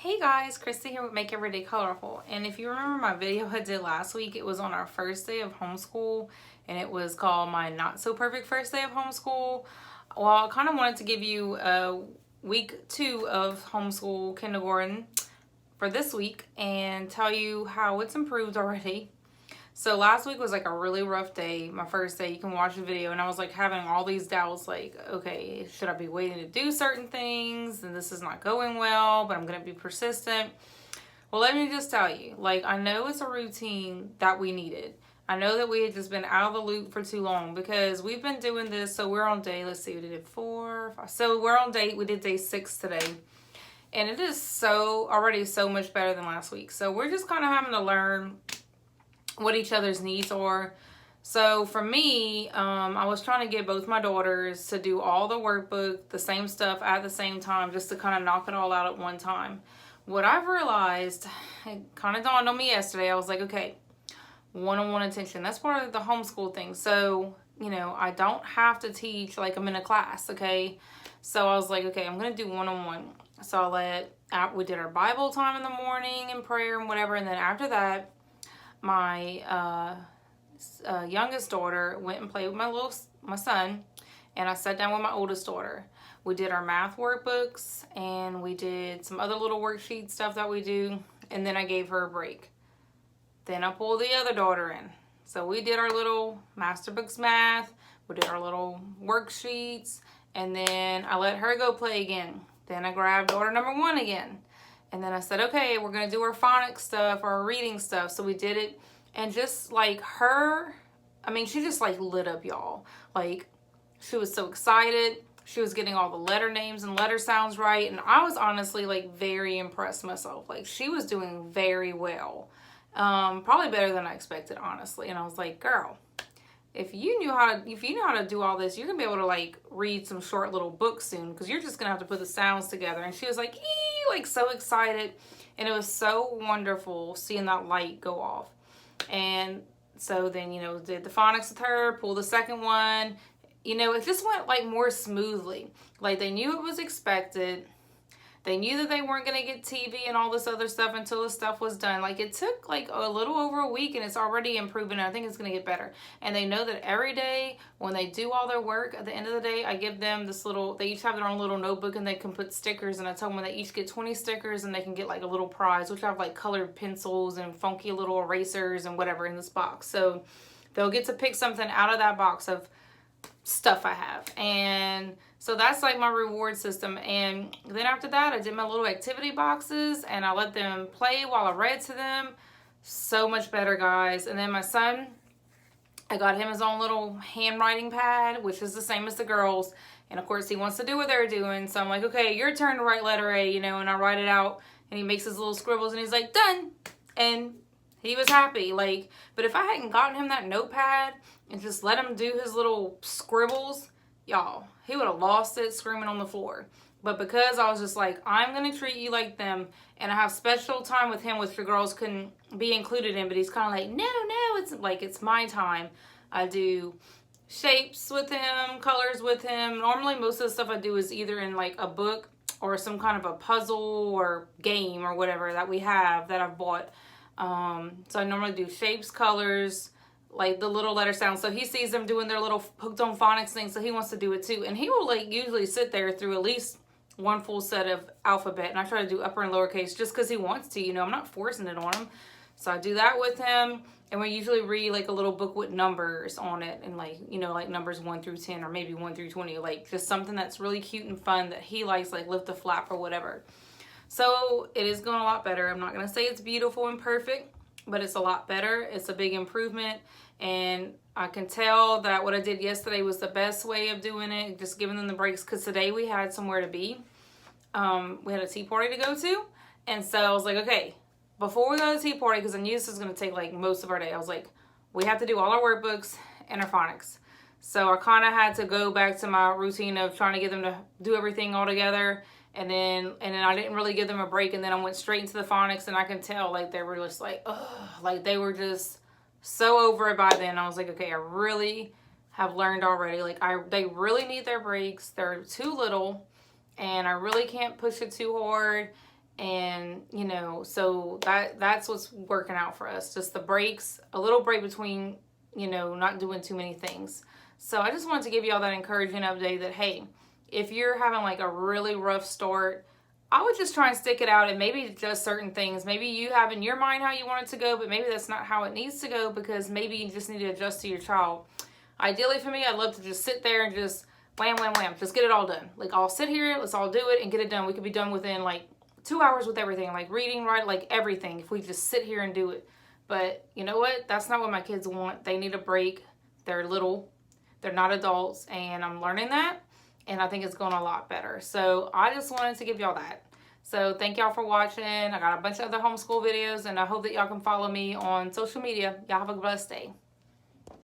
Hey guys, Christy here with Make Everyday Colorful. And if you remember my video I did last week, it was on our first day of homeschool and it was called my not so perfect first day of homeschool. Well, I kind of wanted to give you a week 2 of homeschool kindergarten for this week and tell you how it's improved already. So last week was like a really rough day, my first day. You can watch the video, and I was like having all these doubts, like, okay, should I be waiting to do certain things? And this is not going well, but I'm going to be persistent. Well, let me just tell you, like, I know it's a routine that we needed. I know that we had just been out of the loop for too long because we've been doing this. So we're on day, let's see, we did 4, 5. So we're on day, we did day 6 today. And it is already so much better than last week. So we're just kind of having to learn what each other's needs are. So for me, I was trying to get both my daughters to do all the workbook, the same stuff at the same time, just to kind of knock it all out at one time. What I've realized, it kind of dawned on me yesterday, I was like, okay, one-on-one attention. That's part of the homeschool thing. So, you know, I don't have to teach like I'm in a class, okay? So I was like, okay, I'm going to do one-on-one. So we did our Bible time in the morning and prayer and whatever. And then after that, my youngest daughter went and played with my son, and I sat down with my oldest daughter. We did our math workbooks, and we did some other little worksheet stuff that we do, and then I gave her a break. Then I pulled the other daughter in. So we did our little master books math, we did our little worksheets, and then I let her go play again. Then I grabbed daughter number 1 again. And then I said, okay, we're going to do our phonics stuff, our reading stuff. So we did it. And just like her, I mean, she just like lit up, y'all. Like, she was so excited. She was getting all the letter names and letter sounds right. And I was honestly like very impressed myself. Like, she was doing very well. Probably better than I expected, honestly. And I was like, girl, if you know how to do all this, you're gonna be able to like read some short little books soon, because you're just gonna have to put the sounds together. And she was like, ee, like so excited, and it was so wonderful seeing that light go off. And so then, you know, did the phonics with her, pulled the second one. You know, it just went like more smoothly. Like, they knew it was expected. They knew that they weren't going to get TV and all this other stuff until the stuff was done. Like, it took like a little over a week, and it's already improving. And I think it's going to get better. And they know that every day when they do all their work, at the end of the day, I give them this little, they each have their own little notebook, and they can put stickers. And I tell them they each get 20 stickers, and they can get like a little prize, which I have like colored pencils and funky little erasers and whatever in this box. So they'll get to pick something out of that box of stuff I have. And so that's like my reward system. And then after that, I did my little activity boxes, and I let them play while I read to them. So much better, guys. And then my son, I got him his own little handwriting pad, which is the same as the girls. And of course, he wants to do what they're doing. So I'm like, okay, your turn to write letter A, you know, and I write it out, and he makes his little scribbles, and he's like, done. And he was happy. Like, but if I hadn't gotten him that notepad and just let him do his little scribbles, y'all, he would have lost it screaming on the floor. But because I was just like, I'm going to treat you like them, and I have special time with him, which the girls couldn't be included in, but he's kind of like, no, it's like, it's my time. I do shapes with him, colors with him. Normally, most of the stuff I do is either in like a book or some kind of a puzzle or game or whatever that we have that I've bought. So I normally do shapes, colors, like the little letter sounds. So he sees them doing their little hooked on phonics thing, so he wants to do it too. And he will like usually sit there through at least one full set of alphabet, and I try to do upper and lowercase just because he wants to, you know. I'm not forcing it on him. So I do that with him, and we usually read like a little book with numbers on it, and like, you know, like numbers 1 through 10 or maybe 1 through 20, like just something that's really cute and fun that he likes, like lift a flap or whatever. So it is going a lot better. I'm not going to say it's beautiful and perfect, but it's a lot better. It's a big improvement. And I can tell that what I did yesterday was the best way of doing it, just giving them the breaks, because today we had somewhere to be. We had a tea party to go to. And so I was like, okay, before we go to the tea party, because I knew this was going to take like most of our day, I was like, we have to do all our workbooks and our phonics. So I kind of had to go back to my routine of trying to get them to do everything all together. And then I didn't really give them a break, and then I went straight into the phonics, and I can tell like they were just like, ugh, like they were just so over it by then. I was like, okay, I really have learned already. Like, they really need their breaks. They're too little, and I really can't push it too hard. And, you know, so that's what's working out for us. Just the breaks, a little break between, you know, not doing too many things. So I just wanted to give you all that encouraging update that, hey, if you're having like a really rough start, I would just try and stick it out and maybe adjust certain things. Maybe you have in your mind how you want it to go, but maybe that's not how it needs to go, because maybe you just need to adjust to your child. Ideally for me, I'd love to just sit there and just wham, wham, wham, just get it all done. Like, I'll sit here, let's all do it and get it done. We could be done within like 2 hours with everything, like reading, right, like everything, if we just sit here and do it. But you know what? That's not what my kids want. They need a break. They're little. They're not adults, and I'm learning that, and I think it's going a lot better. So I just wanted to give y'all that. So thank y'all for watching. I got a bunch of other homeschool videos, and I hope that y'all can follow me on social media. Y'all have a blessed day.